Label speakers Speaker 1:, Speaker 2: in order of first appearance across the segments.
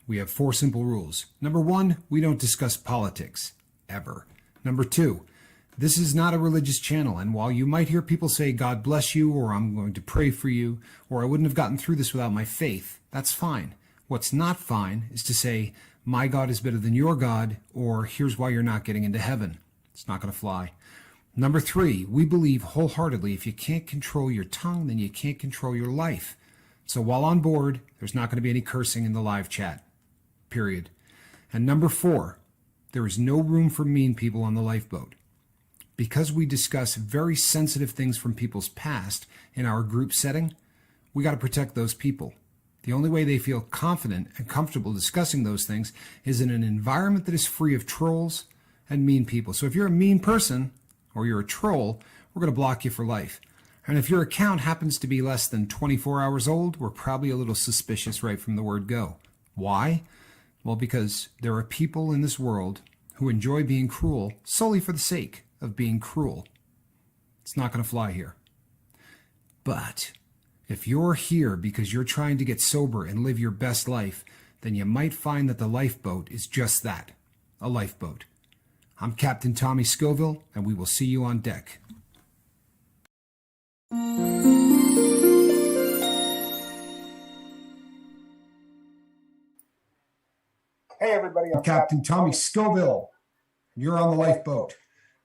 Speaker 1: We have 4 simple rules. Number 1, we don't discuss politics, ever. Number 2, this is not a religious channel, and while you might hear people say, God bless you, or I'm going to pray for you, or I wouldn't have gotten through this without my faith, that's fine. What's not fine is to say, my God is better than your God, or here's why you're not getting into heaven. It's not going to fly. Number 3, we believe wholeheartedly if you can't control your tongue, then you can't control your life. So while on board, there's not going to be any cursing in the live chat, period. And number 4, there is no room for mean people on the lifeboat. Because we discuss very sensitive things from people's past in our group setting, we got to protect those people. The only way they feel confident and comfortable discussing those things is in an environment that is free of trolls and mean people. So if you're a mean person or you're a troll, we're going to block you for life. And if your account happens to be less than 24 hours old, we're probably a little suspicious right from the word go. Why? Well, because there are people in this world who enjoy being cruel solely for the sake of being cruel. It's not going to fly here. But if you're here because you're trying to get sober and live your best life, then you might find that the lifeboat is just that, a lifeboat. I'm Captain Tommy Scoville, and we will see you on deck. Hey everybody, I'm Captain Tommy Scoville. You're on the lifeboat.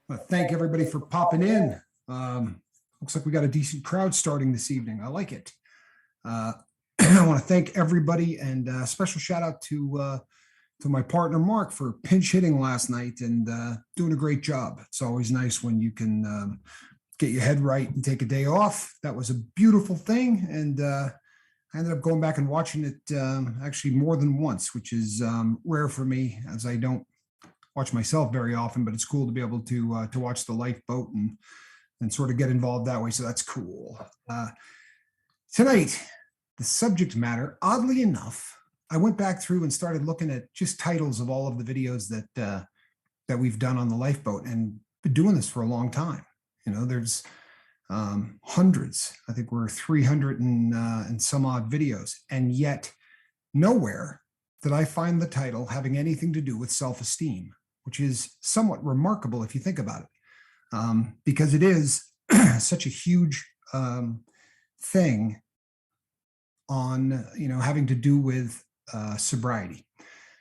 Speaker 1: I want to thank everybody for popping in. Looks like we got a decent crowd starting this evening. I like it. I want to thank everybody, and a special shout out to my partner Mark for pinch hitting last night and doing a great job. It's always nice when you can get your head right and take a day off. That was a beautiful thing, and I ended up going back and watching it actually more than once, which is rare for me, as I don't watch myself very often, but it's cool to be able to watch the lifeboat and sort of get involved that way. So that's cool. Tonight, the subject matter, oddly enough, I went back through and started looking at just titles of all of the videos that we've done on the lifeboat, and been doing this for a long time. You know, there's hundreds. I think we're 300 and some odd videos, and yet nowhere did I find the title having anything to do with self-esteem, which is somewhat remarkable if you think about it, because it is such a huge thing on, having to do with sobriety.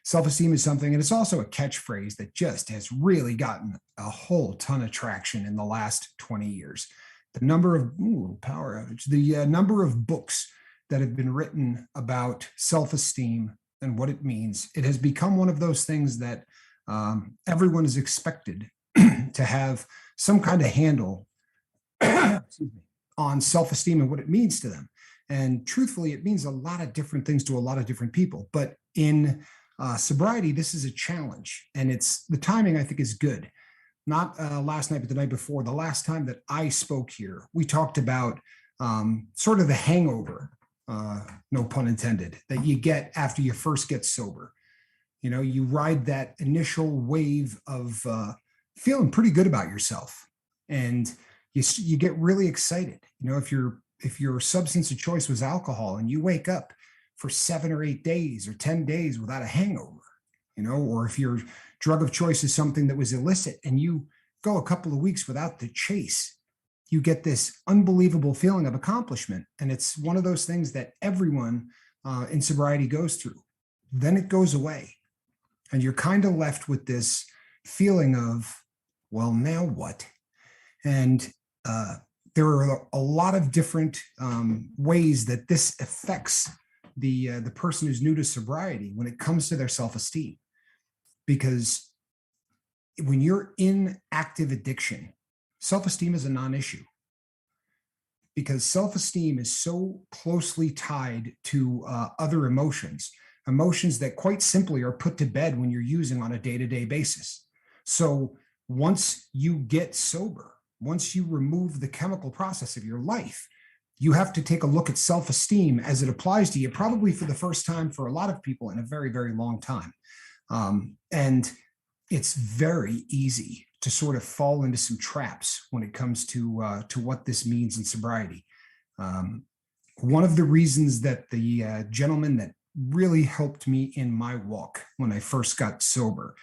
Speaker 1: Self-esteem is something, and it's also a catchphrase that just has really gotten a whole ton of traction in the last 20 years. The number of power outage, the number of books that have been written about self-esteem and what it means, it has become one of those things that everyone is expected to have some kind of handle on self-esteem and what it means to them. And truthfully, it means a lot of different things to a lot of different people. But in sobriety, this is a challenge, and the timing, I think, is good. Not last night, but the night before. The last time that I spoke here, we talked about sort of the hangover, no pun intended, that you get after you first get sober. You ride that initial wave of feeling pretty good about yourself, and you get really excited. If your substance of choice was alcohol, and you wake up for 7 or 8 days or 10 days without a hangover, or if your drug of choice is something that was illicit and you go a couple of weeks without the chase, you get this unbelievable feeling of accomplishment. And it's one of those things that everyone in sobriety goes through. Then it goes away, and you're kind of left with this feeling of, well, now what? And there are a lot of different ways that this affects the person who's new to sobriety when it comes to their self-esteem. Because when you're in active addiction, self-esteem is a non-issue, because self-esteem is so closely tied to other emotions that quite simply are put to bed when you're using on a day-to-day basis. So once you get sober, once you remove the chemical process of your life, you have to take a look at self-esteem as it applies to you, probably for the first time for a lot of people in a very, very long time. And it's very easy to sort of fall into some traps when it comes to what this means in sobriety. One of the reasons that the gentleman that really helped me in my walk when I first got sober.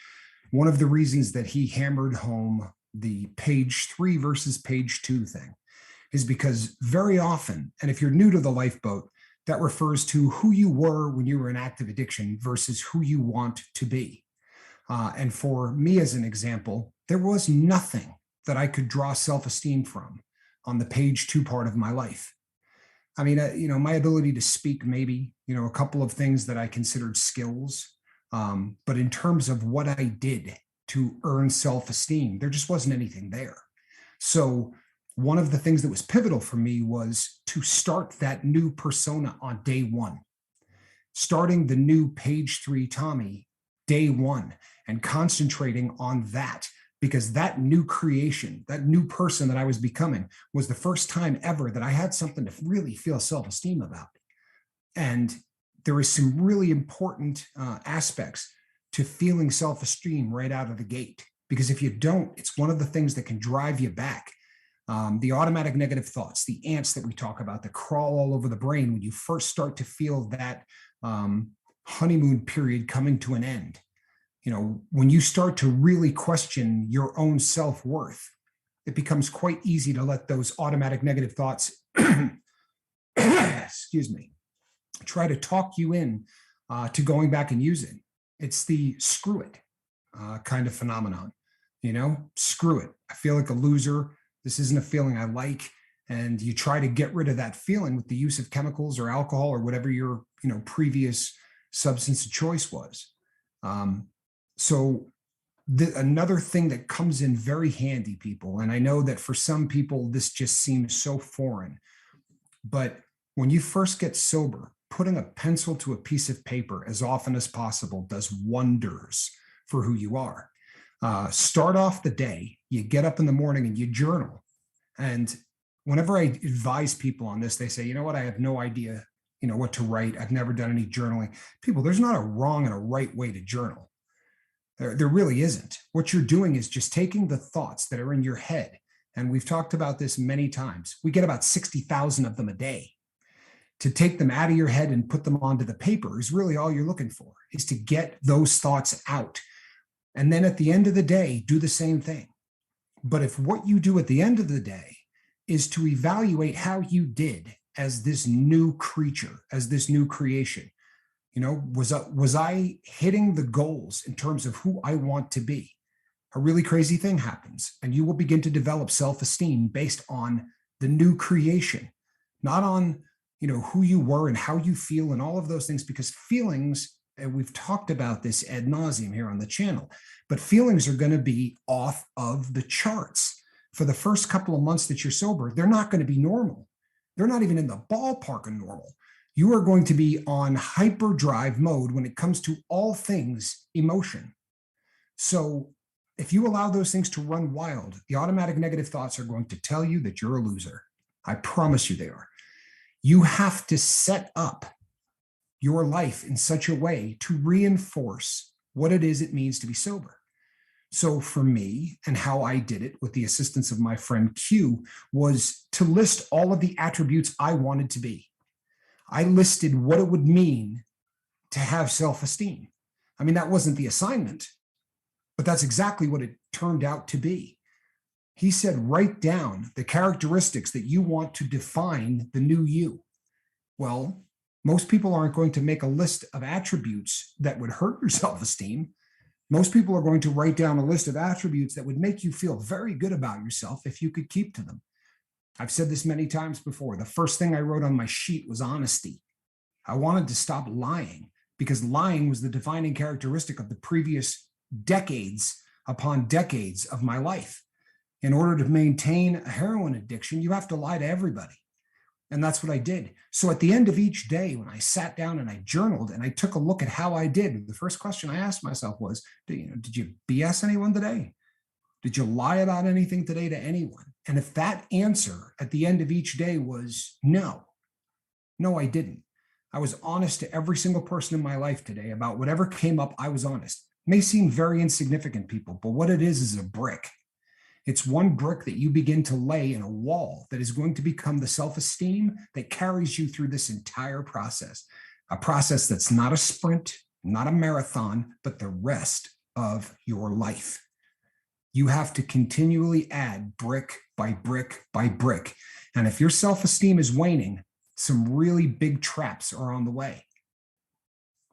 Speaker 1: One of the reasons that he hammered home the page 3 versus page 2 thing is because very often, and if you're new to the lifeboat, that refers to who you were when you were in active addiction versus who you want to be. And for me, as an example, there was nothing that I could draw self-esteem from on the page 2 part of my life. I mean, my ability to speak, maybe, a couple of things that I considered skills. But in terms of what I did to earn self-esteem, there just wasn't anything there. So one of the things that was pivotal for me was to start that new persona on day one, starting the new page 3 Tommy day one, and concentrating on that, because that new creation, that new person that I was becoming, was the first time ever that I had something to really feel self-esteem about. And there is some really important aspects to feeling self-esteem right out of the gate, because if you don't, it's one of the things that can drive you back. The automatic negative thoughts, the ants that we talk about that crawl all over the brain when you first start to feel that honeymoon period coming to an end. When you start to really question your own self-worth, it becomes quite easy to let those automatic negative thoughts, excuse me, try to talk you in to going back and using. It's the screw it kind of phenomenon. Screw it. I feel like a loser. This isn't a feeling I like. And you try to get rid of that feeling with the use of chemicals or alcohol or whatever your previous substance of choice was. So another thing that comes in very handy, people, and I know that for some people this just seems so foreign, but when you first get sober, putting a pencil to a piece of paper as often as possible does wonders for who you are. Start off the day, you get up in the morning and you journal. And whenever I advise people on this, they say, you know what, I have no idea, what to write. I've never done any journaling. People, there's not a wrong and a right way to journal. There really isn't. What you're doing is just taking the thoughts that are in your head. And we've talked about this many times. We get about 60,000 of them a day. To take them out of your head and put them onto the paper is really all you're looking for, is to get those thoughts out. And then at the end of the day, do the same thing. But if what you do at the end of the day is to evaluate how you did as this new creature, as this new creation, was I hitting the goals in terms of who I want to be? A really crazy thing happens, and you will begin to develop self-esteem based on the new creation, not on who you were and how you feel and all of those things, because feelings, and we've talked about this ad nauseum here on the channel, but feelings are going to be off of the charts. For the first couple of months that you're sober, they're not going to be normal. They're not even in the ballpark of normal. You are going to be on hyperdrive mode when it comes to all things emotion. So if you allow those things to run wild, the automatic negative thoughts are going to tell you that you're a loser. I promise you they are. You have to set up your life in such a way to reinforce what it is it means to be sober. So for me, and how I did it with the assistance of my friend Q, was to list all of the attributes I wanted to be. I listed what it would mean to have self-esteem. I mean, that wasn't the assignment, but that's exactly what it turned out to be. He said, write down the characteristics that you want to define the new you. Well, most people aren't going to make a list of attributes that would hurt your self-esteem. Most people are going to write down a list of attributes that would make you feel very good about yourself if you could keep to them. I've said this many times before. The first thing I wrote on my sheet was honesty. I wanted to stop lying, because lying was the defining characteristic of the previous decades upon decades of my life. In order to maintain a heroin addiction, you have to lie to everybody. And that's what I did. So at the end of each day, when I sat down and I journaled and I took a look at how I did, the first question I asked myself was, did you BS anyone today? Did you lie about anything today to anyone? And if that answer at the end of each day was no, I didn't. I was honest to every single person in my life today about whatever came up. I was honest. It may seem very insignificant, people, but what it is a brick. It's one brick that you begin to lay in a wall that is going to become the self-esteem that carries you through this entire process. a process that's not a sprint, not a marathon, but the rest of your life. You have to continually add brick by brick by brick. And if your self-esteem is waning, some really big traps are on the way.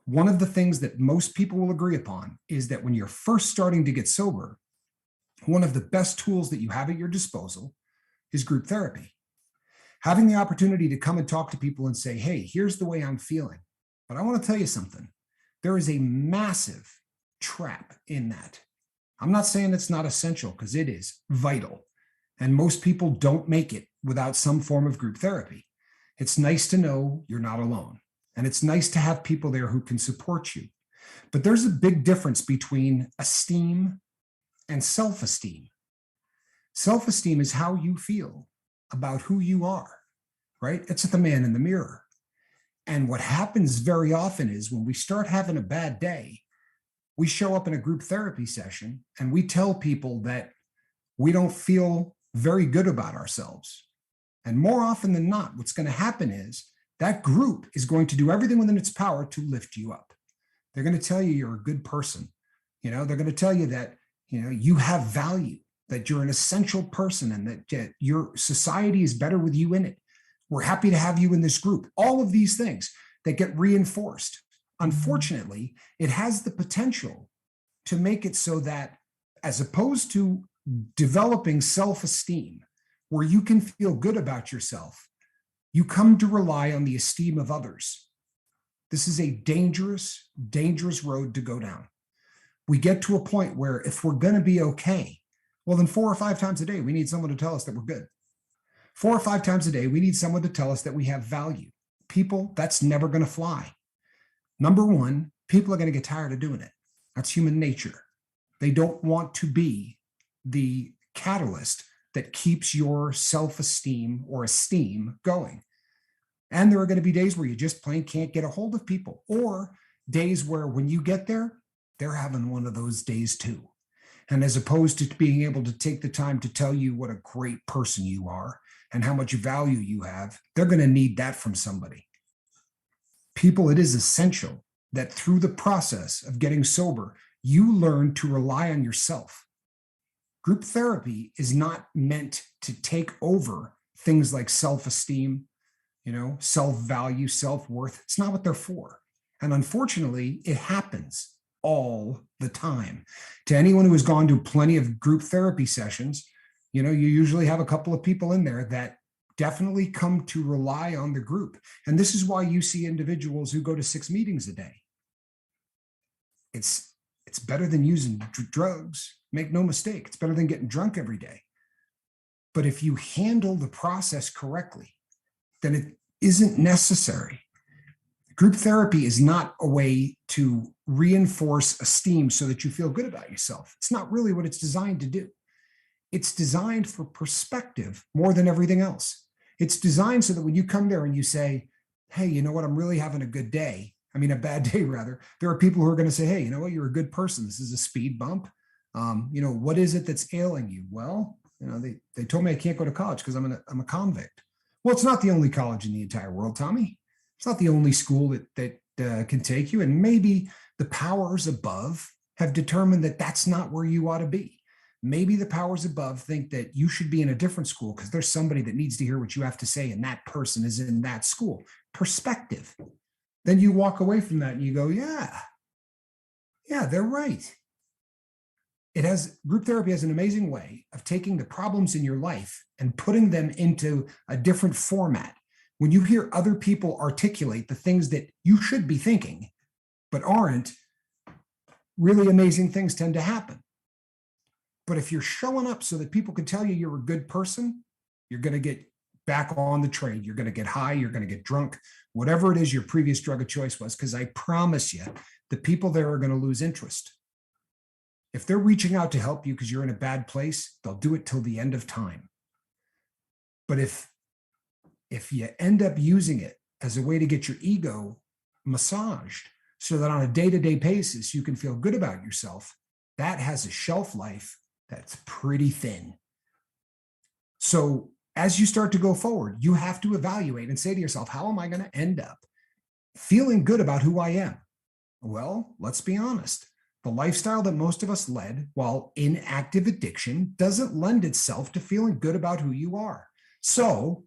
Speaker 1: One of the things that most people will agree upon is that when you're first starting to get sober, one of the best tools that you have at your disposal is group therapy. Having the opportunity to come and talk to people and say, hey, here's the way I'm feeling. But I want to tell you something. There is a massive trap in that. I'm not saying it's not essential, because it is vital. And most people don't make it without some form of group therapy. It's nice to know you're not alone. And it's nice to have people there who can support you. But there's a big difference between esteem and self-esteem. Self-esteem is how you feel about who you are, right? It's the man in the mirror. And what happens very often is when we start having a bad day, we show up in a group therapy session and we tell people that we don't feel very good about ourselves. And more often than not, what's going to happen is that group is going to do everything within its power to lift you up. They're going to tell you you're a good person. They're going to tell you that, you have value, that you're an essential person, and that your society is better with you in it. We're happy to have you in this group. All of these things that get reinforced. Unfortunately, it has the potential to make it so that, as opposed to developing self-esteem, where you can feel good about yourself, you come to rely on the esteem of others. This is a dangerous, dangerous road to go down. We get to a point where if we're going to be okay, well, then 4 or 5 times a day, we need someone to tell us that we're good. 4 or 5 times a day, we need someone to tell us that we have value. People, that's never going to fly. Number one, people are going to get tired of doing it. That's human nature. They don't want to be the catalyst that keeps your self-esteem or esteem going. And there are going to be days where you just plain can't get a hold of people, or days where when you get there, they're having one of those days too. And as opposed to being able to take the time to tell you what a great person you are and how much value you have, they're going to need that from somebody. People, it is essential that through the process of getting sober, you learn to rely on yourself. Group therapy is not meant to take over things like self-esteem, self-value, self-worth. It's not what they're for. And unfortunately, it happens all the time. To anyone who has gone to plenty of group therapy sessions, you usually have a couple of people in there that definitely come to rely on the group. And this is why you see individuals who go to 6 meetings a day. It's better than using drugs. Make no mistake. It's better than getting drunk every day. But if you handle the process correctly, then it isn't necessary. Group therapy is not a way to reinforce esteem so that you feel good about yourself. It's not really what it's designed to do. It's designed for perspective more than everything else. It's designed so that when you come there and you say, hey, you know what, I'm really having a good day. A bad day rather. There are people who are going to say, hey, you know what, you're a good person. This is a speed bump. What is it that's ailing you? Well, they told me I can't go to college because I'm a convict. Well, it's not the only college in the entire world, Tommy. It's not the only school that can take you. And maybe the powers above have determined that that's not where you ought to be. Maybe the powers above think that you should be in a different school because there's somebody that needs to hear what you have to say, and that person is in that school. Perspective. Then you walk away from that and you go, yeah, they're right. Group therapy has an amazing way of taking the problems in your life and putting them into a different format. When you hear other people articulate the things that you should be thinking, but aren't, really amazing things tend to happen. But if you're showing up so that people can tell you you're a good person, you're going to get back on the train. You're going to get high. You're going to get drunk, whatever it is your previous drug of choice was, because I promise you, the people there are going to lose interest. If they're reaching out to help you because you're in a bad place, they'll do it till the end of time. But if you end up using it as a way to get your ego massaged so that on a day-to-day basis you can feel good about yourself, that has a shelf life that's pretty thin. So as you start to go forward, you have to evaluate and say to yourself, how am I going to end up Feeling good about who I am. Well, let's be honest. The lifestyle that most of us led while in active addiction doesn't lend itself to feeling good about who you are. So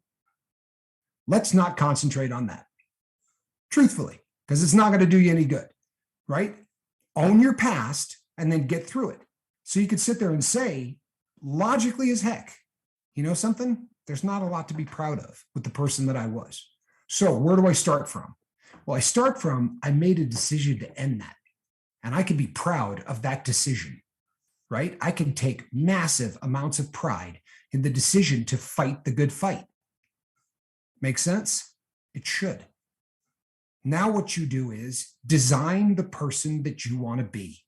Speaker 1: let's not concentrate on that, truthfully, because it's not going to do you any good, right? Own your past and then get through it. So you could sit there and say, logically as heck, you know something? There's not a lot to be proud of with the person that I was. So where do I start from? Well, I start from, I made a decision to end that. And I can be proud of that decision, right? I can take massive amounts of pride in the decision to fight the good fight. Make sense? It should. Now what you do is design the person that you want to be.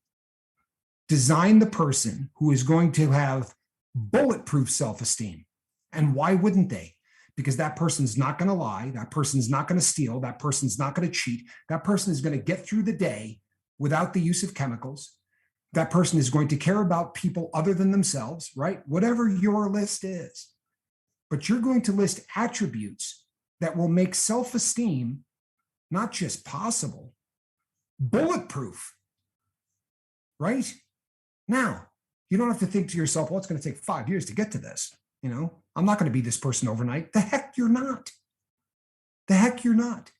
Speaker 1: Design the person who is going to have bulletproof self-esteem. And why wouldn't they? Because that person's not going to lie. That person's not going to steal. That person's not going to cheat. That person is going to get through the day without the use of chemicals. That person is going to care about people other than themselves, right? Whatever your list is. But you're going to list attributes that will make self-esteem not just possible, bulletproof, right? Now, you don't have to think to yourself, well, it's going to take 5 years to get to this. You know, I'm not going to be this person overnight. The heck you're not. The heck you're not.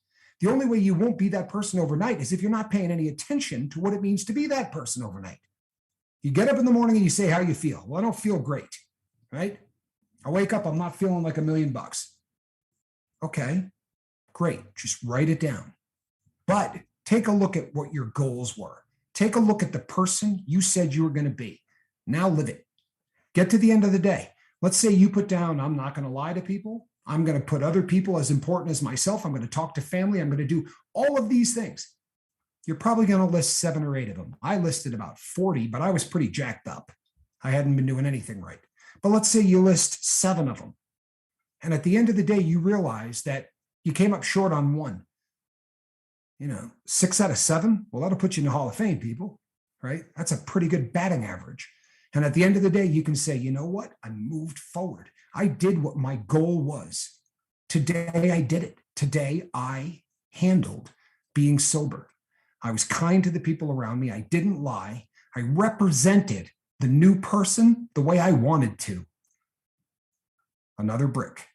Speaker 1: The only way you won't be that person overnight is if you're not paying any attention to what it means to be that person overnight. You get up in the morning and you say how you feel. Well, I don't feel great, right? I wake up, I'm not feeling like $1,000,000. Okay, great. Just write it down. But take a look at what your goals were. Take a look at the person you said you were going to be. Now live it. Get to the end of the day. Let's say you put down, I'm not going to lie to people. I'm going to put other people as important as myself. I'm going to talk to family. I'm going to do all of these things. You're probably going to list 7 or 8 of them. I listed about 40, but I was pretty jacked up. I hadn't been doing anything right. But let's say you list 7 of them. And at the end of the day, you realize that you came up short on 1. 6 out of 7. Well, that'll put you in the Hall of Fame, people, right? That's a pretty good batting average. And at the end of the day, you can say, you know what? I moved forward. I did what my goal was. Today, I did it. Today, I handled being sober. I was kind to the people around me. I didn't lie. I represented the new person the way I wanted to. Another brick.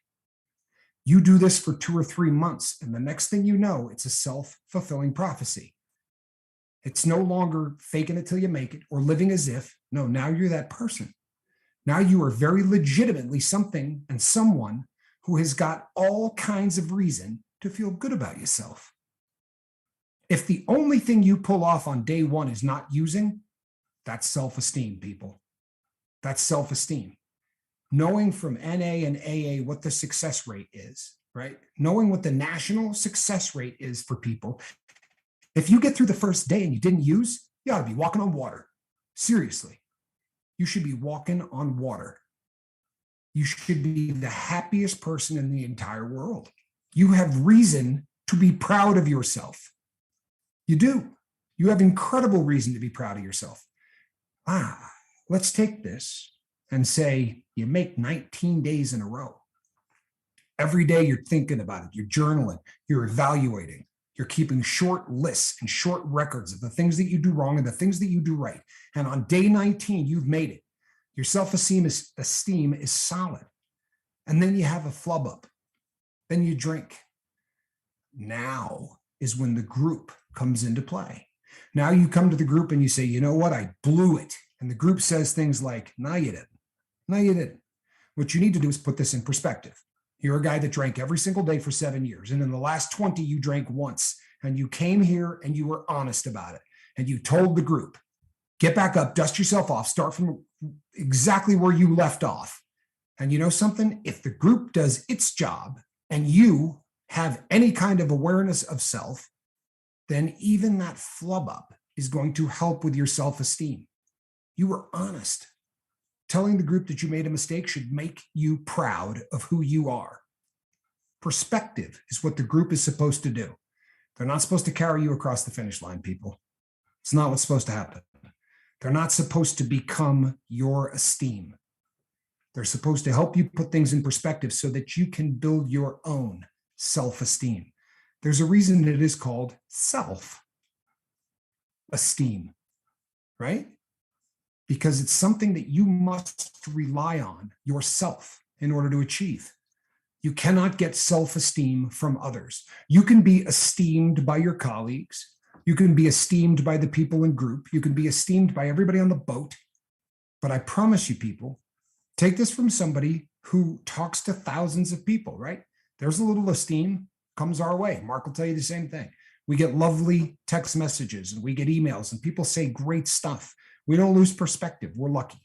Speaker 1: You do this for 2 or 3 months, and the next thing you know, it's a self-fulfilling prophecy. It's no longer faking it till you make it or living as if. No, now you're that person. Now you are very legitimately something and someone who has got all kinds of reason to feel good about yourself. If the only thing you pull off on day 1 is not using, that's self-esteem, people. That's self-esteem. Knowing from NA and AA what the success rate is, right? Knowing what the national success rate is for people. If you get through the first day and you didn't use, you ought to be walking on water. Seriously. You should be walking on water. You should be the happiest person in the entire world. You have reason to be proud of yourself. You do. You have incredible reason to be proud of yourself. Let's take this and say you make 19 days in a row. Every day you're thinking about it. You're journaling. You're evaluating. You're keeping short lists and short records of the things that you do wrong and the things that you do right. And on day 19, you've made it. Your self-esteem is solid. And then you have a flub up. Then you drink. Now is when the group comes into play. Now you come to the group and you say, you know what? I blew it. And the group says things like, no, you didn't. No, you didn't. What you need to do is put this in perspective. You're a guy that drank every single day for 7 years. And in the last 20, you drank once. And you came here and you were honest about it. And you told the group, get back up, dust yourself off, start from exactly where you left off. And you know something? If the group does its job and you have any kind of awareness of self, then even that flub up is going to help with your self-esteem. You were honest. Telling the group that you made a mistake should make you proud of who you are. Perspective is what the group is supposed to do. They're not supposed to carry you across the finish line, people. It's not what's supposed to happen. They're not supposed to become your esteem. They're supposed to help you put things in perspective so that you can build your own self-esteem. There's a reason it is called self-esteem, right? Because it's something that you must rely on yourself in order to achieve. You cannot get self-esteem from others. You can be esteemed by your colleagues. You can be esteemed by the people in group. You can be esteemed by everybody on the boat. But I promise you, people, take this from somebody who talks to thousands of people, right? There's a little esteem comes our way. Mark will tell you the same thing. We get lovely text messages and we get emails and people say great stuff. We don't lose perspective. We're lucky.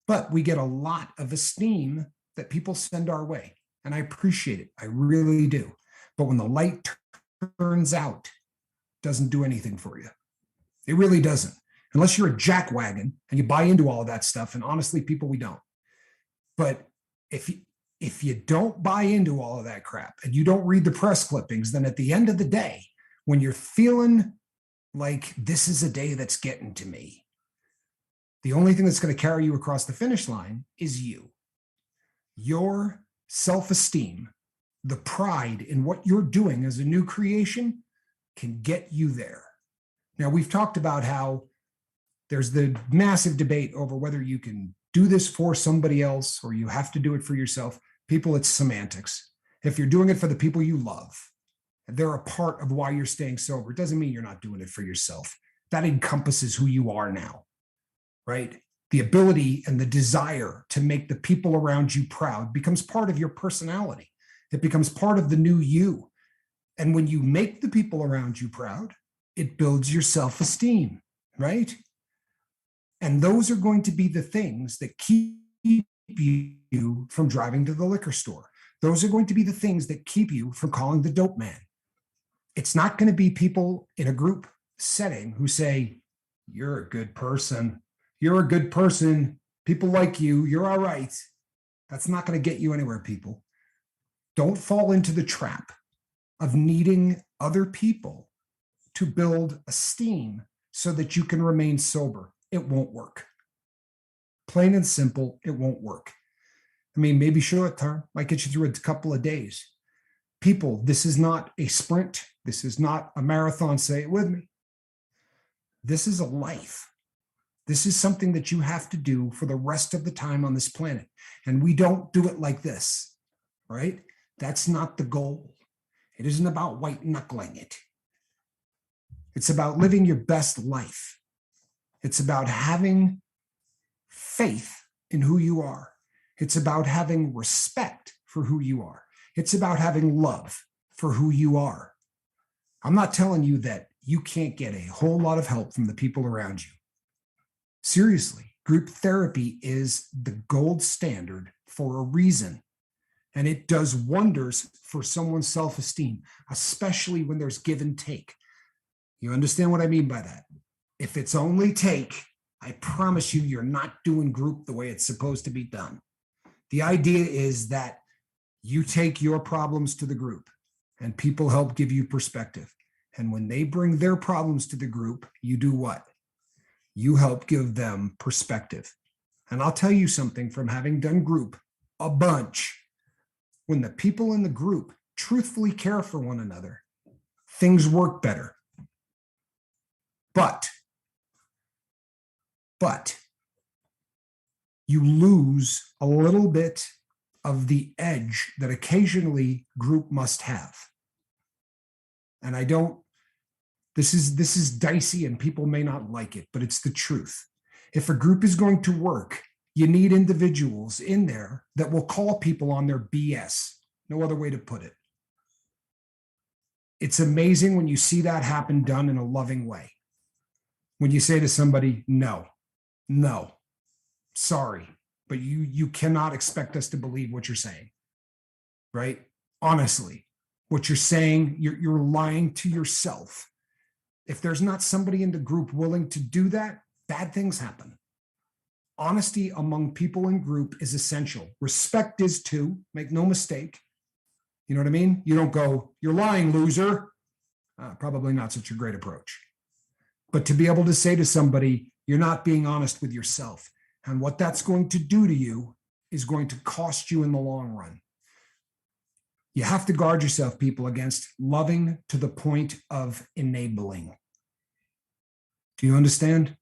Speaker 1: But we get a lot of esteem that people send our way. And I appreciate it. I really do. But when the light turns out, it doesn't do anything for you. It really doesn't. Unless you're a jackwagon and you buy into all of that stuff. And honestly, people, we don't. But if you don't buy into all of that crap and you don't read the press clippings, then at the end of the day, when you're feeling like this is a day that's getting to me, the only thing that's going to carry you across the finish line is you. Your self-esteem, the pride in what you're doing as a new creation can get you there. Now, we've talked about how there's the massive debate over whether you can do this for somebody else or you have to do it for yourself. People, it's semantics. If you're doing it for the people you love, they're a part of why you're staying sober. It doesn't mean you're not doing it for yourself. That encompasses who you are now, right? The ability and the desire to make the people around you proud becomes part of your personality. It becomes part of the new you. And when you make the people around you proud, it builds your self-esteem, right? And those are going to be the things that keep you from driving to the liquor store. Those are going to be the things that keep you from calling the dope man. It's not going to be people in a group setting who say, you're a good person. You're a good person. People like you. You're all right. That's not going to get you anywhere, people. Don't fall into the trap of needing other people to build esteem so that you can remain sober. It won't work. Plain and simple, it won't work. I mean, maybe short term, might get you through a couple of days. People, this is not a sprint. This is not a marathon. Say it with me. This is a life. This is something that you have to do for the rest of the time on this planet. And we don't do it like this, right? That's not the goal. It isn't about white knuckling it. It's about living your best life. It's about having faith in who you are. It's about having respect for who you are. It's about having love for who you are. I'm not telling you that you can't get a whole lot of help from the people around you. Seriously, group therapy is the gold standard for a reason. And it does wonders for someone's self-esteem, especially when there's give and take. You understand what I mean by that? If it's only take, I promise you, you're not doing group the way it's supposed to be done. The idea is that you take your problems to the group and people help give you perspective. And when they bring their problems to the group, you do what? You help give them perspective. And I'll tell you something from having done group a bunch. When the people in the group truthfully care for one another, things work better. But you lose a little bit of the edge that occasionally group must have. And this is dicey and people may not like it, but it's the truth. If a group is going to work, you need individuals in there that will call people on their BS. No other way to put it. It's amazing when you see that happen done in a loving way. When you say to somebody, no, sorry, but you cannot expect us to believe what you're saying, right? Honestly, what you're saying, you're lying to yourself. If there's not somebody in the group willing to do that, bad things happen. Honesty among people in group is essential. Respect is too, make no mistake. You know what I mean? You don't go, you're lying, loser. Probably not such a great approach. But to be able to say to somebody, you're not being honest with yourself. And what that's going to do to you is going to cost you in the long run. You have to guard yourself, people, against loving to the point of enabling. Do you understand?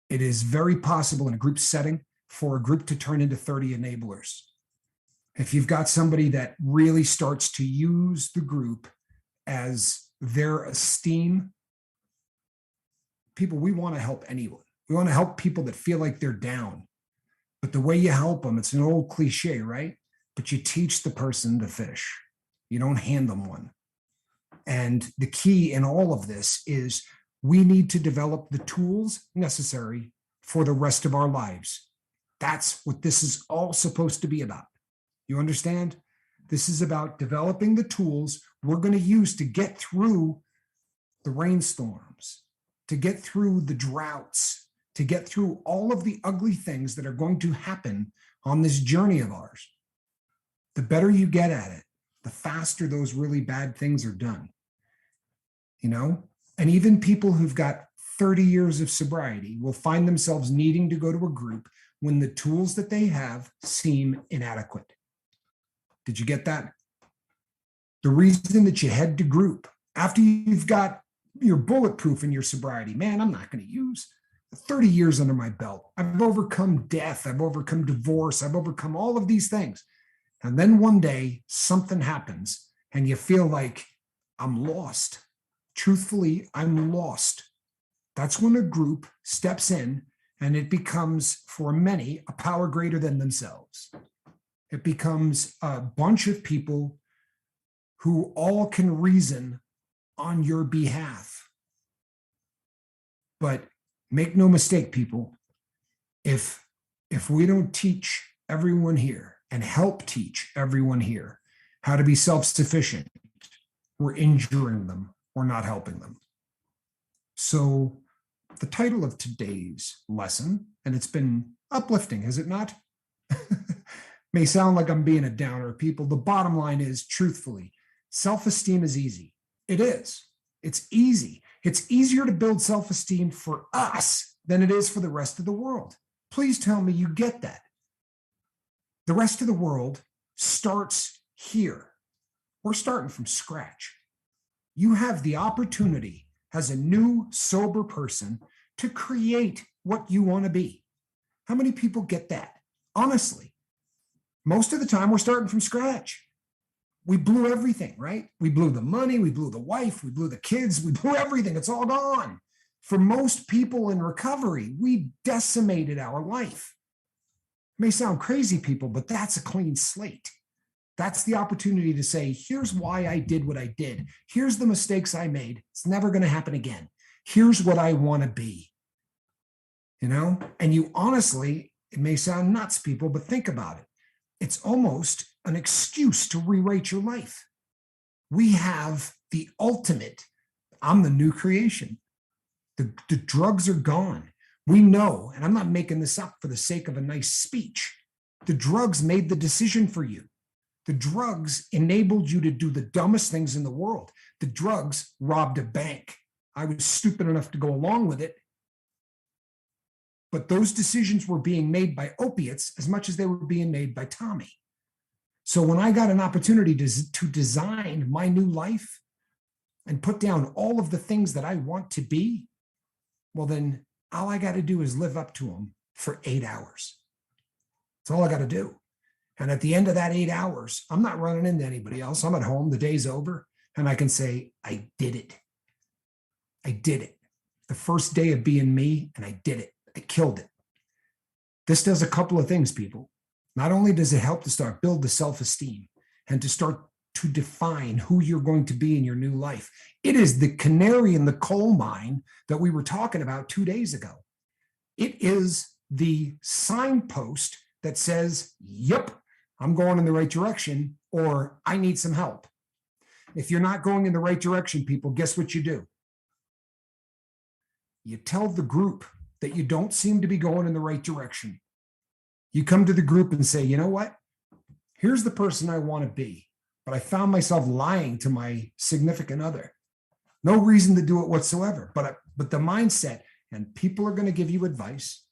Speaker 1: It is very possible in a group setting for a group to turn into 30 enablers. If you've got somebody that really starts to use the group as their esteem, people, we want to help anyone. We want to help people that feel like they're down. But the way you help them, it's an old cliche, right? But you teach the person to fish. You don't hand them one. And the key in all of this is we need to develop the tools necessary for the rest of our lives. That's what this is all supposed to be about. You understand? This is about developing the tools we're going to use to get through the rainstorms, to get through the droughts, to get through all of the ugly things that are going to happen on this journey of ours. The better you get at it, the faster those really bad things are done. You know? And even people who've got 30 years of sobriety will find themselves needing to go to a group when the tools that they have seem inadequate. Did you get that? The reason that you head to group after you've got your bulletproof in your sobriety, man, I'm not going to use 30 years under my belt. I've overcome death. I've overcome divorce. I've overcome all of these things. And then one day something happens and you feel like I'm lost. Truthfully, I'm lost. That's when a group steps in and it becomes, for many, a power greater than themselves. It becomes a bunch of people who all can reason on your behalf. But make no mistake, people, if we don't teach everyone here and help teach everyone here how to be self-sufficient, we're injuring them. We're not helping them. So the title of today's lesson, and it's been uplifting, has it not? May sound like I'm being a downer, people. The bottom line is, truthfully, self-esteem is easy. It is. It's easy. It's easier to build self-esteem for us than it is for the rest of the world. Please tell me you get that. The rest of the world starts here. We're starting from scratch. You have the opportunity as a new, sober person to create what you want to be. How many people get that? Honestly, most of the time we're starting from scratch. We blew everything, right? We blew the money, we blew the wife, we blew the kids, we blew everything. It's all gone. For most people in recovery, we decimated our life. It may sound crazy, people, but that's a clean slate. That's the opportunity to say, here's why I did what I did. Here's the mistakes I made. It's never going to happen again. Here's what I want to be. You know, and you honestly, it may sound nuts, people, but think about it. It's almost an excuse to rewrite your life. We have the ultimate, I'm the new creation. The drugs are gone. We know, and I'm not making this up for the sake of a nice speech. The drugs made the decision for you. The drugs enabled you to do the dumbest things in the world. The drugs robbed a bank. I was stupid enough to go along with it. But those decisions were being made by opiates as much as they were being made by Tommy. So when I got an opportunity to design my new life and put down all of the things that I want to be, well, then all I got to do is live up to them for 8 hours. That's all I got to do. And at the end of that 8 hours, I'm not running into anybody else. I'm at home, the day's over, and I can say, I did it. I did it. The first day of being me, and I did it. I killed it. This does a couple of things, people. Not only does it help to build the self-esteem and to start to define who you're going to be in your new life, it is the canary in the coal mine that we were talking about 2 days ago. It is the signpost that says, yep, I'm going in the right direction, or I need some help. If you're not going in the right direction, people, guess what you do? You tell the group that you don't seem to be going in the right direction. You come to the group and say, you know what? Here's the person I want to be, but I found myself lying to my significant other. No reason to do it whatsoever, but the mindset, and people are going to give you advice,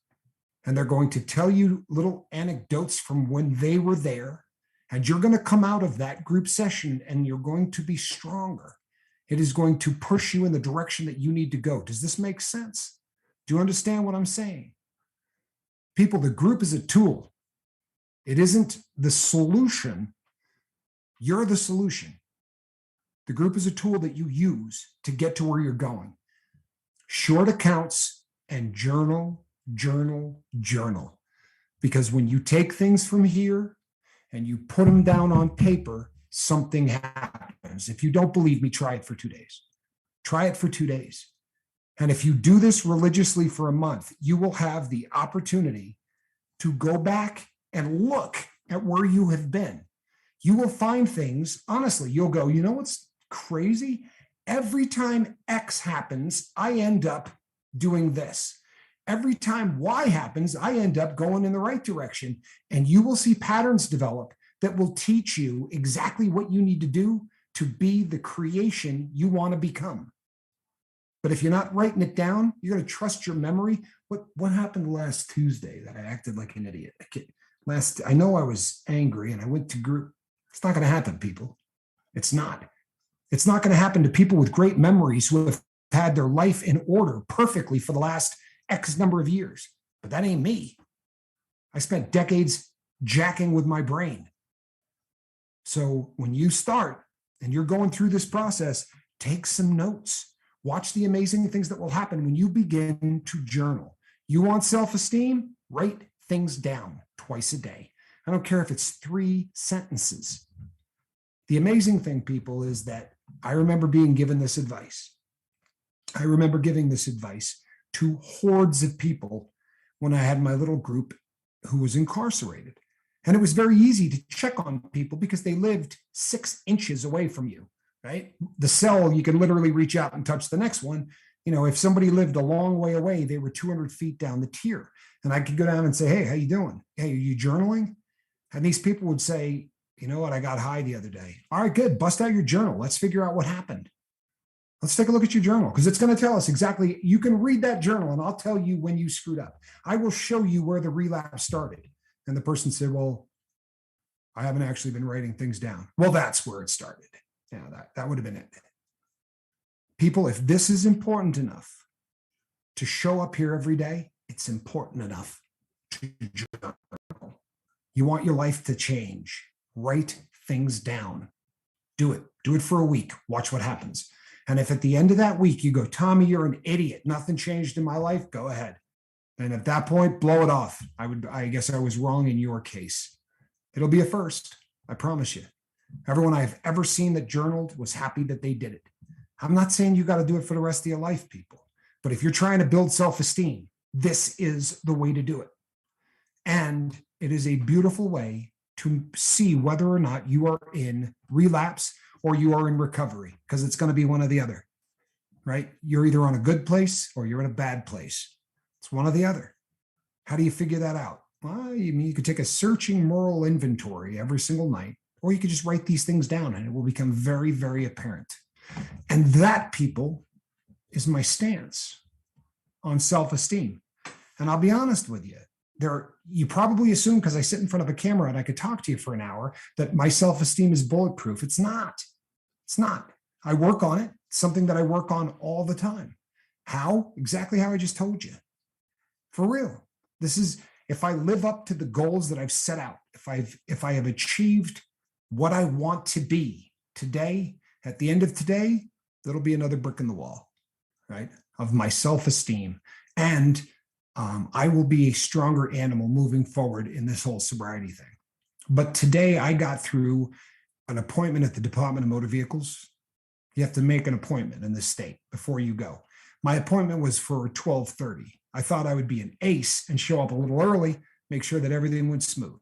Speaker 1: and they're going to tell you little anecdotes from when they were there, And you're going to come out of that group session and you're going to be stronger. It is going to push you in the direction that you need to go. Does this make sense? Do you understand what I'm saying? People, the group is a tool. It isn't the solution. You're the solution. The group is a tool that you use to get to where you're going. Short accounts and journal, journal, journal. Because when you take things from here and you put them down on paper, something happens. If you don't believe me, try it for 2 days. Try it for 2 days. And if you do this religiously for a month, you will have the opportunity to go back and look at where you have been. You will find things, honestly, you'll go, you know what's crazy? Every time X happens, I end up doing this. Every time Y happens, I end up going in the right direction. And you will see patterns develop that will teach you exactly what you need to do to be the creation you want to become. But if you're not writing it down, you're going to trust your memory. What happened last Tuesday that I acted like an idiot? I know I was angry and I went to group. It's not going to happen, people. It's not. It's not going to happen to people with great memories who have had their life in order perfectly for the last X number of years. But that ain't me. I spent decades jacking with my brain. So when you start and you're going through this process, take some notes. Watch the amazing things that will happen when you begin to journal. You want self-esteem? Write things down twice a day. I don't care if it's 3 sentences. The amazing thing, people, is that I remember being given this advice. I remember giving this advice to hordes of people when I had my little group who was incarcerated. And it was very easy to check on people because they lived 6 inches away from you. Right? The cell, you can literally reach out and touch the next one. You know, if somebody lived a long way away, they were 200 feet down the tier. And I could go down and say, hey, how you doing? Hey, are you journaling? And these people would say, you know what? I got high the other day. All right, good. Bust out your journal. Let's figure out what happened. Let's take a look at your journal because it's going to tell us exactly. You can read that journal and I'll tell you when you screwed up. I will show you where the relapse started. And the person said, well, I haven't actually been writing things down. Well, that's where it started. Yeah, that would have been it. People, if this is important enough to show up here every day, it's important enough to journal. You want your life to change. Write things down. Do it. Do it for a week. Watch what happens. And if at the end of that week you go, Tommy, you're an idiot. Nothing changed in my life, go ahead. And at that point, blow it off. I guess I was wrong in your case. It'll be a first. I promise you. Everyone I've ever seen that journaled was happy that they did it. I'm not saying you got to do it for the rest of your life, people. But if you're trying to build self-esteem, this is the way to do it. And it is a beautiful way to see whether or not you are in relapse or you are in recovery, because it's going to be one or the other, right? You're either on a good place or you're in a bad place. It's one or the other. How do you figure that out? Well, you could take a searching moral inventory every single night, or you could just write these things down and it will become very, very apparent. And that, people, is my stance on self-esteem. And I'll be honest with you, you probably assume because I sit in front of a camera and I could talk to you for an hour that my self-esteem is bulletproof. It's not. It's not. I work on it. It's something that I work on all the time. How? Exactly how I just told you. For real. This is, if I live up to the goals that I've set out, if I have achieved what I want to be today, at the end of today, that'll be another brick in the wall, right? Of my self-esteem. And I will be a stronger animal moving forward in this whole sobriety thing. But today I got through an appointment at the Department of Motor Vehicles. You have to make an appointment in this state before you go. My appointment was for 12:30. I thought I would be an ace and show up a little early, make sure that everything went smooth.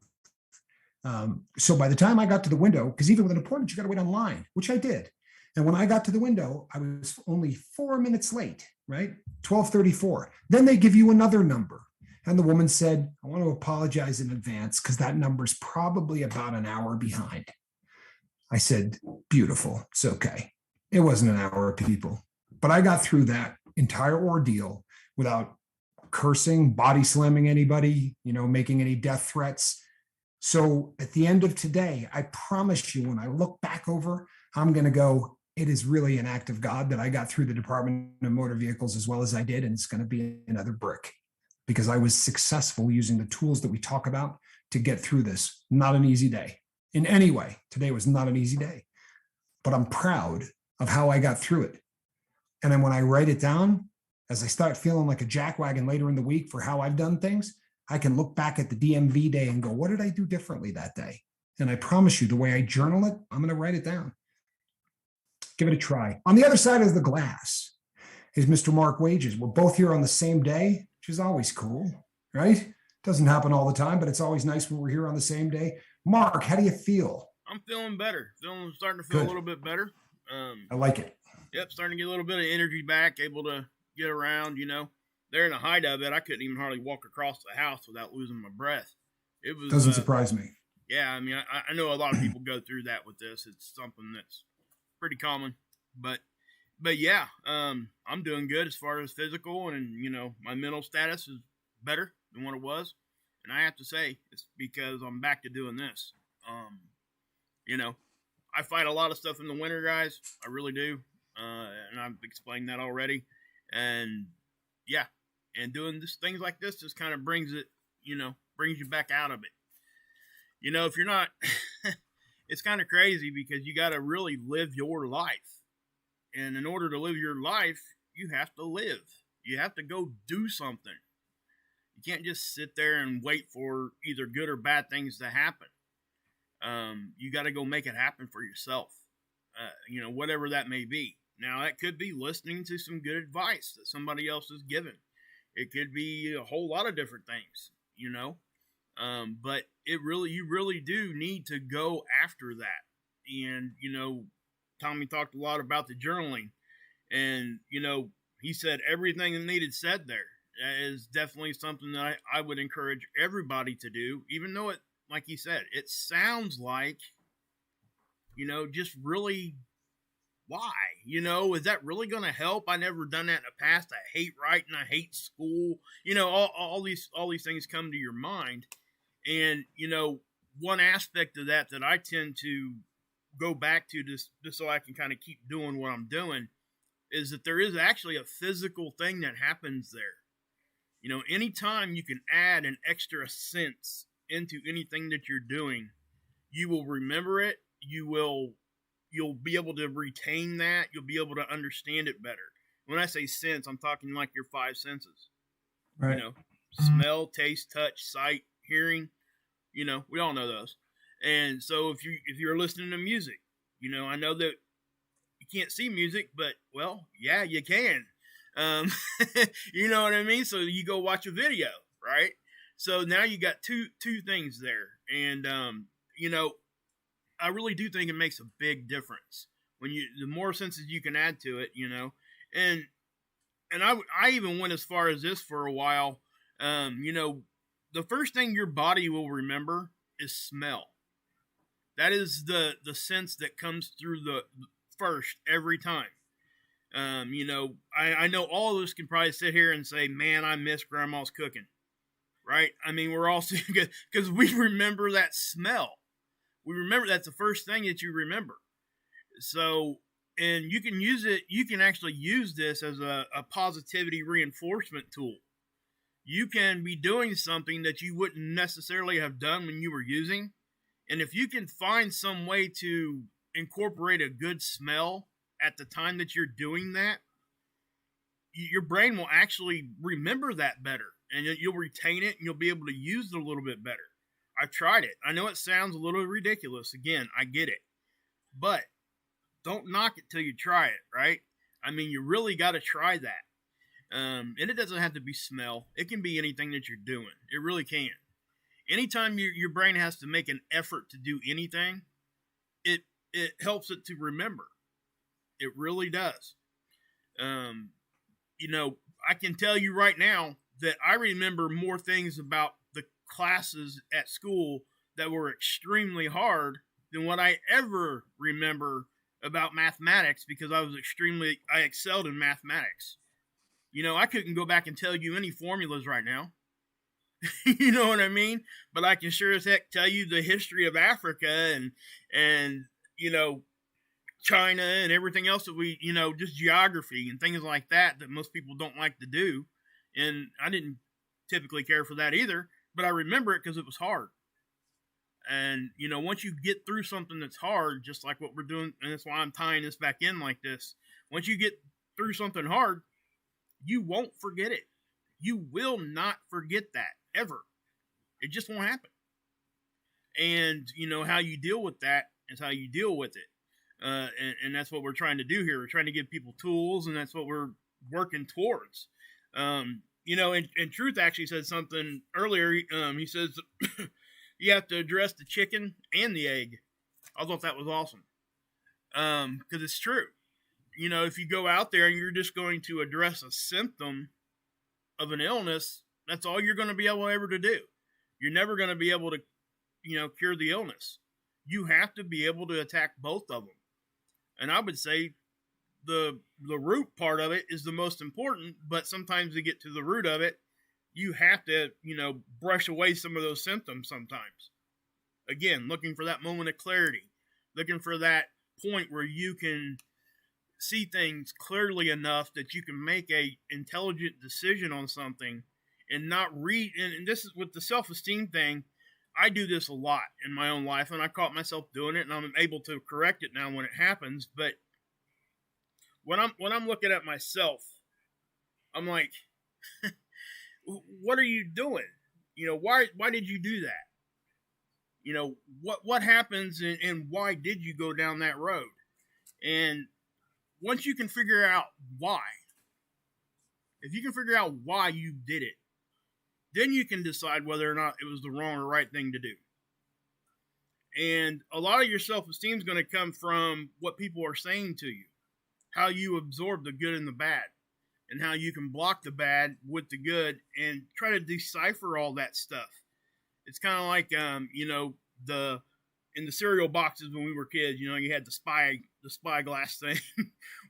Speaker 1: So by the time I got to the window, because even with an appointment, you got to wait online, which I did. And when I got to the window, I was only 4 minutes late, right? 12:34. Then they give you another number. And the woman said, I want to apologize in advance because that number is probably about an hour behind. I said, beautiful. It's okay. It wasn't an hour, people. But I got through that entire ordeal without cursing, body slamming anybody, making any death threats. So at the end of today, I promise you, when I look back over, I'm going to go, it is really an act of God that I got through the Department of Motor Vehicles as well as I did. And it's going to be another brick because I was successful using the tools that we talk about to get through this. Not an easy day in any way. Today was not an easy day, but I'm proud of how I got through it. And then when I write it down, as I start feeling like a jackwagon later in the week for how I've done things, I can look back at the DMV day and go, what did I do differently that day? And I promise you, the way I journal it, I'm going to write it down. Give it a try. On the other side of the glass is Mr. Mark Wages. We're both here on the same day, which is always cool, right? Doesn't happen all the time, but it's always nice when we're here on the same day. Mark, how do you feel?
Speaker 2: I'm feeling better. Starting to feel a
Speaker 1: Good.
Speaker 2: little bit better.
Speaker 1: I like it.
Speaker 2: Yep, starting to get a little bit of energy back, able to get around. There in the height of it, I couldn't even hardly walk across the house without losing my breath. It was
Speaker 1: Doesn't surprise me.
Speaker 2: yeah. I mean, I know a lot of people go through that with this. It's something that's pretty common, but yeah, I'm doing good as far as physical, and my mental status is better than what it was, and I have to say it's because I'm back to doing this. You know, I fight a lot of stuff in the winter, guys. I really do, and I've explained that already. And yeah, and doing things like this just kind of brings it, brings you back out of it. If you're not, it's kind of crazy because you got to really live your life. And in order to live your life, you have to live. You have to go do something. You can't just sit there and wait for either good or bad things to happen. You got to go make it happen for yourself. Whatever that may be. Now, that could be listening to some good advice that somebody else has given. It could be a whole lot of different things, but you really do need to go after that. And, Tommy talked a lot about the journaling, and, he said everything that needed said there. That is definitely something that I would encourage everybody to do, even though it, like he said, it sounds like, just really, why? Is that really going to help? I never done that in the past. I hate writing. I hate school. All these things come to your mind. And, one aspect of that I tend to go back to just so I can kind of keep doing what I'm doing is that there is actually a physical thing that happens there. Anytime you can add an extra sense into anything that you're doing, you will remember it. You'll be able to retain that. You'll be able to understand it better. When I say sense, I'm talking like your five senses.
Speaker 1: Right.
Speaker 2: Smell, taste, touch, sight, hearing. We all know those. And so if you're listening to music, I know that you can't see music, but well, yeah, you can. You know what I mean? So you go watch a video, right? So now you got two things there, and I really do think it makes a big difference when the more senses you can add to it, and I even went as far as this for a while. The first thing your body will remember is smell. That is the sense that comes through the first every time. I know all of us can probably sit here and say, man, I miss grandma's cooking, right? I mean, we're all because we remember that smell. We remember that's the first thing that you remember. So, and you can actually use this as a positivity reinforcement tool. You can be doing something that you wouldn't necessarily have done when you were using. And if you can find some way to incorporate a good smell at the time that you're doing that, your brain will actually remember that better, and you'll retain it, and you'll be able to use it a little bit better. I've tried it. I know it sounds a little ridiculous. Again, I get it. But don't knock it till you try it, right? I mean, you really got to try that. And it doesn't have to be smell. It can be anything that you're doing. It really can. Anytime your brain has to make an effort to do anything, it helps it to remember. It really does. I can tell you right now that I remember more things about the classes at school that were extremely hard than what I ever remember about mathematics because I excelled in mathematics. I couldn't go back and tell you any formulas right now. You know what I mean? But I can sure as heck tell you the history of Africa and you know China and everything else that we, just geography and things like that that most people don't like to do. And I didn't typically care for that either, but I remember it because it was hard. And, once you get through something that's hard, just like what we're doing, and that's why I'm tying this back in like this, once you get through something hard, you won't forget it. You will not forget that ever. It just won't happen. And, how you deal with that is how you deal with it. And that's what we're trying to do here. We're trying to give people tools, and that's what we're working towards. And Truth actually said something earlier. He says you have to address the chicken and the egg. I thought that was awesome because it's true. If you go out there and you're just going to address a symptom of an illness, that's all you're going to be able ever to do. You're never going to be able to, cure the illness. You have to be able to attack both of them. And I would say the root part of it is the most important, but sometimes to get to the root of it, you have to, brush away some of those symptoms sometimes. Again, looking for that moment of clarity, looking for that point where you can see things clearly enough that you can make a intelligent decision on something and not read. And this is with the self-esteem thing. I do this a lot in my own life, and I caught myself doing it, and I'm able to correct it now when it happens. But when I'm looking at myself, I'm like, what are you doing? Why did you do that? What happens, and why did you go down that road? And once you can figure out why, if you can figure out why you did it, then you can decide whether or not it was the wrong or right thing to do. And a lot of your self-esteem is going to come from what people are saying to you, how you absorb the good and the bad, and how you can block the bad with the good and try to decipher all that stuff. It's kind of like, in the cereal boxes when we were kids, you had the spyglass thing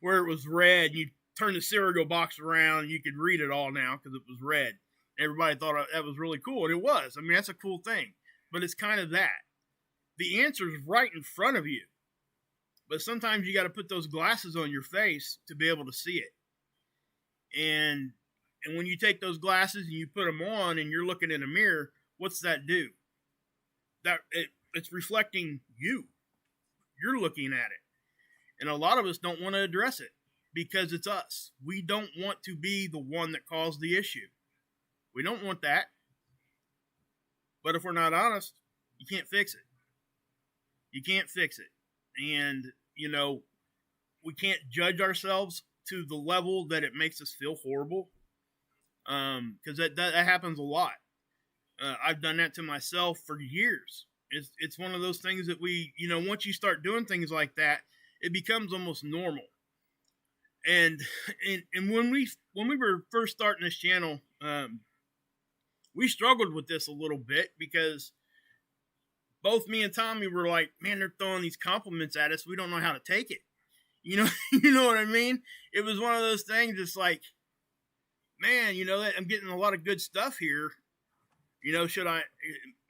Speaker 2: where it was red. You turn the cereal box around and you could read it all now because it was red. Everybody thought that was really cool, and it was. I mean, that's a cool thing. But it's kind of that. The answer is right in front of you. But sometimes you got to put those glasses on your face to be able to see it. And when you take those glasses and you put them on and you're looking in a mirror, what's that do? It's reflecting you. You're looking at it. And a lot of us don't want to address it because it's us. We don't want to be the one that caused the issue. We don't want that. But if we're not honest, you can't fix it. You can't fix it. And, we can't judge ourselves to the level that it makes us feel horrible. Because that happens a lot. I've done that to myself for years. It's one of those things that we, once you start doing things like that, it becomes almost normal. And when we were first starting this channel, we struggled with this a little bit because both me and Tommy were like, man, they're throwing these compliments at us. We don't know how to take it. You know what I mean? It was one of those things. It's like, man, I'm getting a lot of good stuff here.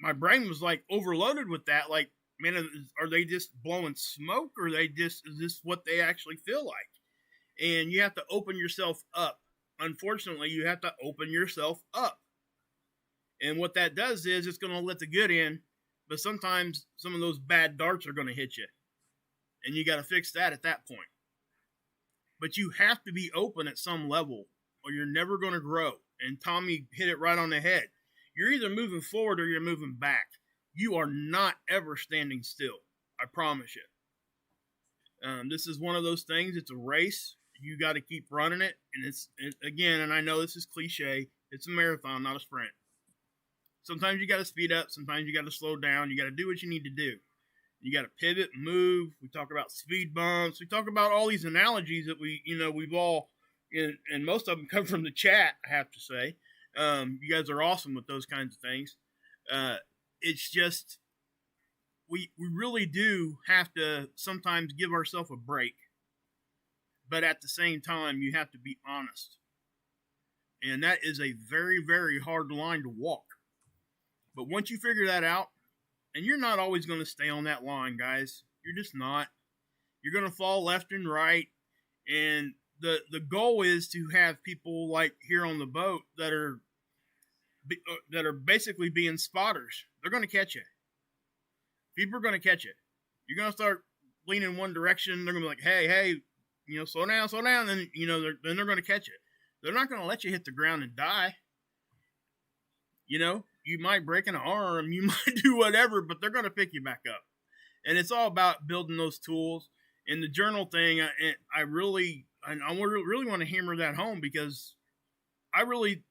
Speaker 2: My brain was like overloaded with that. Like, man, are they just blowing smoke or is this what they actually feel like? And you have to open yourself up. Unfortunately, you have to open yourself up. And what that does is it's going to let the good in, but sometimes some of those bad darts are going to hit you. And you got to fix that at that point. But you have to be open at some level or you're never going to grow. And Tommy hit it right on the head. You're either moving forward or you're moving back. You are not ever standing still. I promise you. This is one of those things. It's a race. You got to keep running it. And again, and I know this is cliche, it's a marathon, not a sprint. Sometimes you got to speed up. Sometimes you got to slow down. You got to do what you need to do. You got to pivot, move. We talk about speed bumps. We talk about all these analogies that we've all, and most of them come from the chat, I have to say. You guys are awesome with those kinds of things. It's just, we really do have to sometimes give ourselves a break. But at the same time, you have to be honest. And that is a very, very hard line to walk. But once you figure that out, and you're not always going to stay on that line, guys. You're just not. You're going to fall left and right. And the goal is to have people like here on the boat that are basically being spotters. They're going to catch it. People are going to catch it. You're going to start leaning one direction. They're going to be like, hey, slow down. Then, then they're going to catch it. They're not going to let you hit the ground and die. You might break an arm, you might do whatever, but they're going to pick you back up. And it's all about building those tools. And the journal thing, I really want to hammer that home, because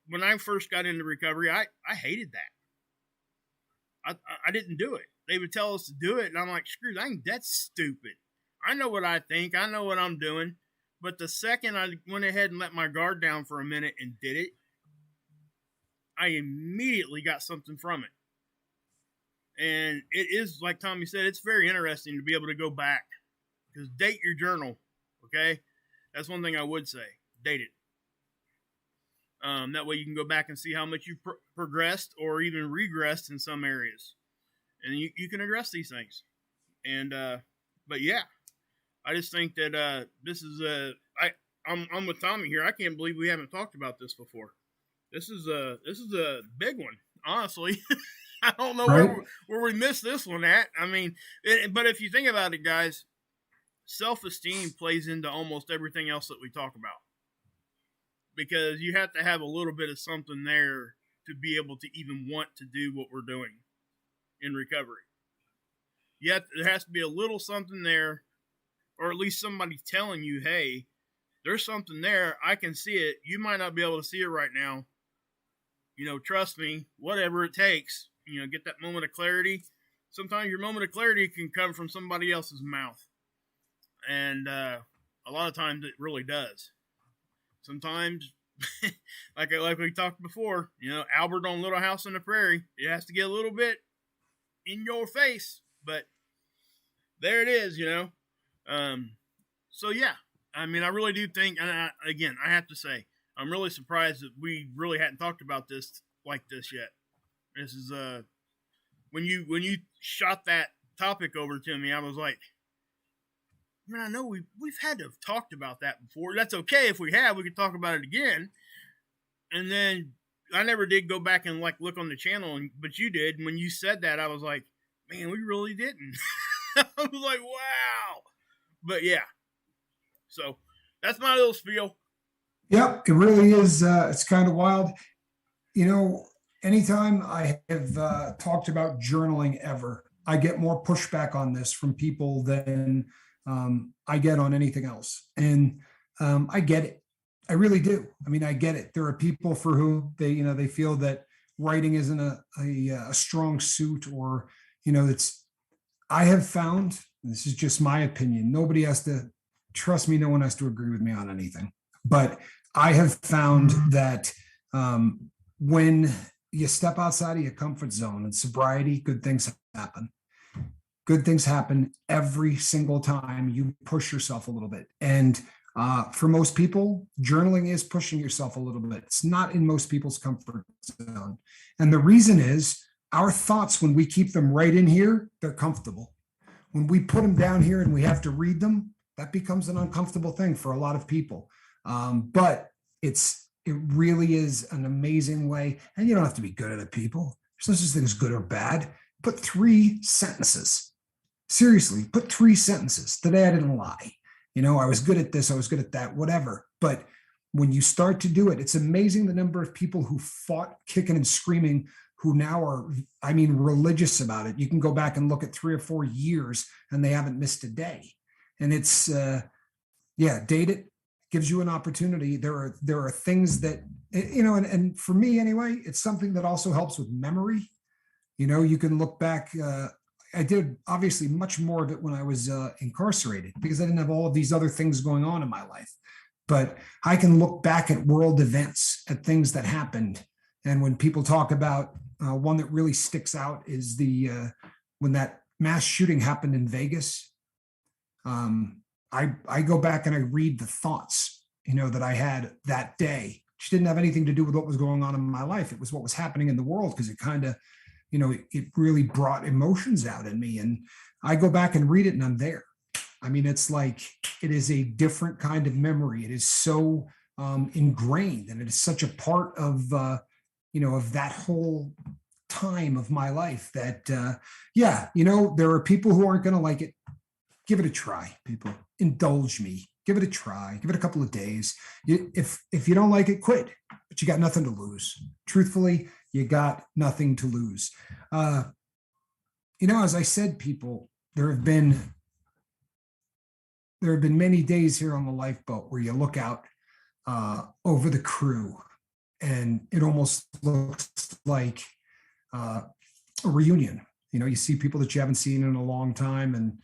Speaker 2: when I first got into recovery, I hated that. I didn't do it. They would tell us to do it, and I'm like, screw that, that's stupid. I know what I think. I know what I'm doing. But the second I went ahead and let my guard down for a minute and did it, I immediately got something from it. And it is, like Tommy said, it's very interesting to be able to go back. Because date your journal, okay? That's one thing I would say. Date it. That way you can go back and see how much you've progressed or even regressed in some areas. And you can address these things. And, but yeah, I just think that this is I'm with Tommy here. I can't believe we haven't talked about this before. This is a big one, honestly. I don't know where we missed this one at. I mean, but if you think about it, guys, self-esteem plays into almost everything else that we talk about, because you have to have a little bit of something there to be able to even want to do what we're doing in recovery. Yet there has to be a little something there, or at least somebody telling you, hey, there's something there. I can see it. You might not be able to see it right now. Trust me, whatever it takes, get that moment of clarity. Sometimes your moment of clarity can come from somebody else's mouth. And a lot of times it really does. Sometimes, like we talked before, Albert on Little House on the Prairie, it has to get a little bit in your face. But there it is, So, yeah, I mean, I really do think, and I have to say, I'm really surprised that we really hadn't talked about this like this yet. This is when you shot that topic over to me, I was like, man, I know we've had to have talked about that before. That's okay if we have. We could talk about it again. And then I never did go back and look on the channel, but you did. And when you said that, I was like, man, we really didn't. I was like, wow. But yeah, so that's my little spiel.
Speaker 1: Yep, it really is. It's kind of wild. Anytime I have talked about journaling ever, I get more pushback on this from people than I get on anything else. And I get it. I really do. I mean, I get it. There are people for whom they feel that writing isn't a strong suit, or, I have found, this is just my opinion, nobody has to, trust me, no one has to agree with me on anything. But I have found that when you step outside of your comfort zone in sobriety, good things happen. Good things happen every single time you push yourself a little bit. And for most people, journaling is pushing yourself a little bit. It's not in most people's comfort zone. And the reason is our thoughts, when we keep them right in here, they're comfortable. When we put them down here and we have to read them, that becomes an uncomfortable thing for a lot of people. But it really is an amazing way. And you don't have to be good at it, people. There's no such thing as good or bad. Put 3 sentences. Seriously, put 3 sentences. Today I didn't lie. I was good at this, I was good at that, whatever. But when you start to do it, it's amazing the number of people who fought kicking and screaming, who now are, religious about it. You can go back and look at 3 or 4 years and they haven't missed a day. And it's, date it, gives you an opportunity. There are things that, and for me anyway, it's something that also helps with memory. You can look back. I did obviously much more of it when I was incarcerated, because I didn't have all of these other things going on in my life. But I can look back at world events, at things that happened. And when people talk about one that really sticks out is when that mass shooting happened in Vegas. I go back and I read the thoughts, that I had that day, which didn't have anything to do with what was going on in my life. It was what was happening in the world, because it kind of it really brought emotions out in me. And I go back and read it and I'm there. I mean, it's like it is a different kind of memory. It is so ingrained, and it is such a part of that whole time of my life that, yeah, there are people who aren't going to like it. Give it a try, people. Indulge me. Give it a try. Give it a couple of days. If you don't like it, quit. But you got nothing to lose. Truthfully, you got nothing to lose. As I said, people, there have been many days here on the lifeboat where you look out over the crew, and it almost looks like a reunion. You see people that you haven't seen in a long time, and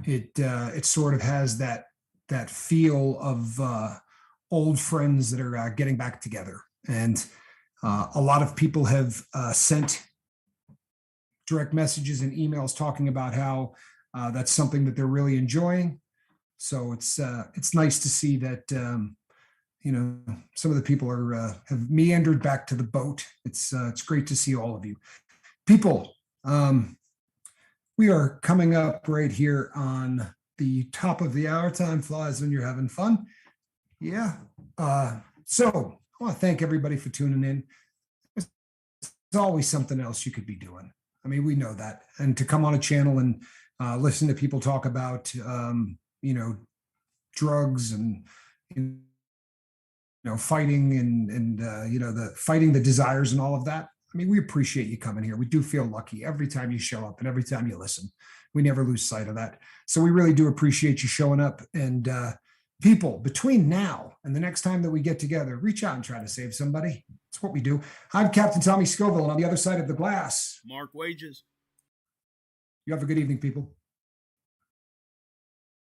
Speaker 1: it sort of has that feel of old friends that are getting back together. And a lot of people have sent direct messages and emails talking about how that's something that they're really enjoying. So it's nice to see that some of the people have meandered back to the boat. It's great to see all of you people. We are coming up right here on the top of the hour. Time flies when you're having fun. Yeah. So I want to thank everybody for tuning in. There's always something else you could be doing. I mean, we know that. And to come on a channel and listen to people talk about, drugs and, fighting and the fighting the desires and all of that. I mean, we appreciate you coming here. We do feel lucky every time you show up and every time you listen. We never lose sight of that. So we really do appreciate you showing up. And people, between now and the next time that we get together, reach out and try to save somebody. It's what we do. I'm Captain Tommy Scoville, and on the other side of the glass,
Speaker 2: Mark Wages.
Speaker 1: You have a good evening, people.